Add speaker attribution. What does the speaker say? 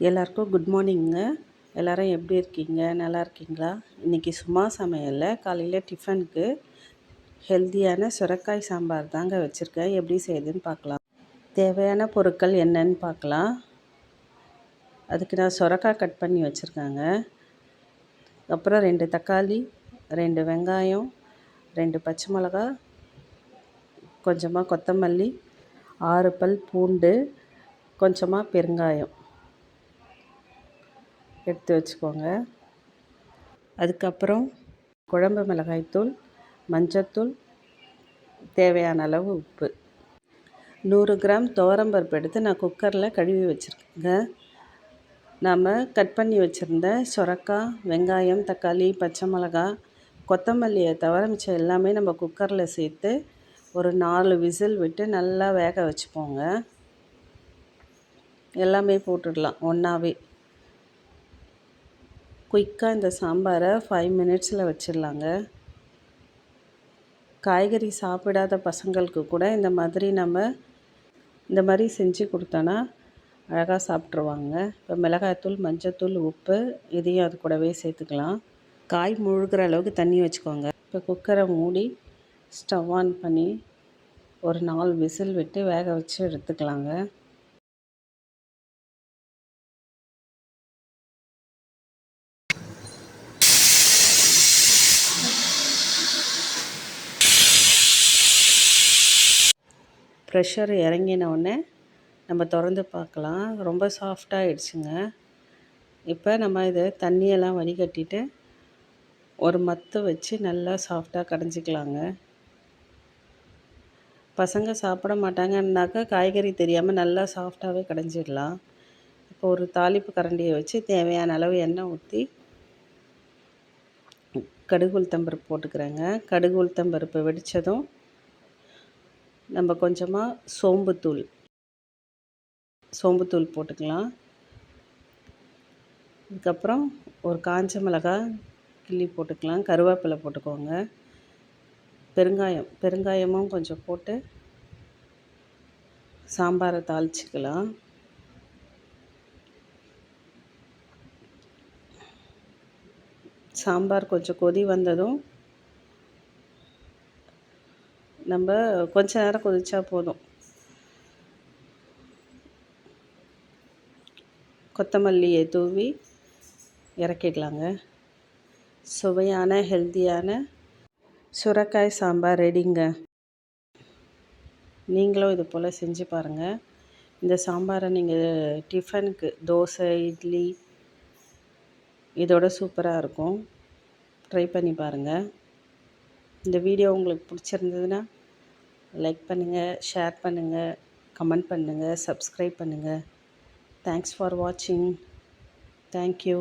Speaker 1: எல்லாருக்கும் குட் மார்னிங்க. எல்லோரும் எப்படி இருக்கீங்க? நல்லா இருக்கீங்களா? இன்றைக்கி சும்மா சமையலில் காலையில் டிஃபனுக்கு ஹெல்த்தியான சுரைக்காய் சாம்பார் தாங்க வச்சுருக்கேன். எப்படி செய்யுதுன்னு பார்க்கலாம். தேவையான பொருட்கள் என்னன்னு பார்க்கலாம். அதுக்கு நான் சுரைக்காய் கட் பண்ணி வச்சுருக்கேங்க. அப்புறம் 2 தக்காளி, 2 வெங்காயம், 2 பச்சை மிளகா, கொஞ்சமாக கொத்தமல்லி, 6 பல் பூண்டு, கொஞ்சமாக பெருங்காயம் எடுத்து வச்சுக்கோங்க. அதுக்கப்புறம் குழம்பு மிளகாய்த்தூள், மஞ்சத்தூள், தேவையான அளவு உப்பு. 100 கிராம் துவரம்பருப்பு எடுத்து நான் குக்கரில் கழுவி வச்சுருக்கேங்க. நாம் கட் பண்ணி வச்சுருந்த சுரக்காய், வெங்காயம், தக்காளி, பச்சை மிளகா, கொத்தமல்லியை தவிர மிச்சம் எல்லாமே நம்ம குக்கரில் சேர்த்து ஒரு 4 விசில் விட்டு நல்லா வேக வச்சுப்போங்க. எல்லாமே போட்டுடலாம் ஒன்றாவே. குயிக்காக இந்த சாம்பாரை 5 மினிட்ஸில் வச்சிடலாங்க. காய்கறி சாப்பிடாத பசங்களுக்கு கூட இந்த மாதிரி செஞ்சு கொடுத்தோன்னா அழகாக சாப்பிட்ருவாங்க. இப்போ மிளகாய்த்தூள், மஞ்சத்தூள், உப்பு இதையும் அது கூடவே சேர்த்துக்கலாம். காய் முழுகிற அளவுக்கு தண்ணி வச்சுக்கோங்க. இப்போ குக்கரை மூடி ஸ்டவ் ஆன் பண்ணி ஒரு 4 விசில் விட்டு வேக வச்சு எடுத்துக்கலாங்க. ப்ரெஷர் இறங்கினோடனே நம்ம திறந்து பார்க்கலாம். ரொம்ப சாஃப்டாகிடுச்சுங்க. இப்போ நம்ம இதை தண்ணியெல்லாம் வடிகட்டிட்டு ஒரு மத்து வச்சு நல்லா சாஃப்டாக கடைஞ்சிக்கலாங்க. பசங்க சாப்பிட மாட்டாங்கன்னாக்கா காய்கறி தெரியாமல் நல்லா சாஃப்டாகவே கடைஞ்சிடலாம். இப்போ ஒரு தாளிப்பு கரண்டியை வச்சு தேவையான அளவு எண்ணெய் ஊற்றி கடுகு உளுத்தம்பருப்பு போட்டுக்கிறேங்க. கடுகு உளுத்தம்பருப்பு வெடித்ததும் நம்ம கொஞ்சமாக சோம்புத்தூள் போட்டுக்கலாம். அதுக்கப்புறம் ஒரு காஞ்ச மிளகாய் கிள்ளி போட்டுக்கலாம். கருவேப்பிலை போட்டுக்கோங்க. பெருங்காயமும் கொஞ்சம் போட்டு சாம்பாரை தாளிச்சிக்கலாம். சாம்பார் கொஞ்சம் கொதி வந்ததும் நம்ம கொஞ்ச நேரம் கொதிச்சா போதும். கொத்தமல்லியை தூவி இறக்கிடலாங்க. சுவையான ஹெல்த்தியான சுரைக்காய் சாம்பார் ரெடிங்க. நீங்களும் இது போல் செஞ்சு பாருங்கள். இந்த சாம்பாரை நீங்கள் டிஃபனுக்கு தோசை, இட்லி இதோட சூப்பராக இருக்கும். ட்ரை பண்ணி பாருங்கள். இந்த வீடியோ உங்களுக்கு பிடிச்சிருந்ததுன்னா லைக் பண்ணுங்கள், ஷேர் பண்ணுங்கள், கமெண்ட் பண்ணுங்கள், சப்ஸ்கிரைப் பண்ணுங்கள். தேங்க்ஸ் ஃபார் வாட்சிங். தேங்க்யூ.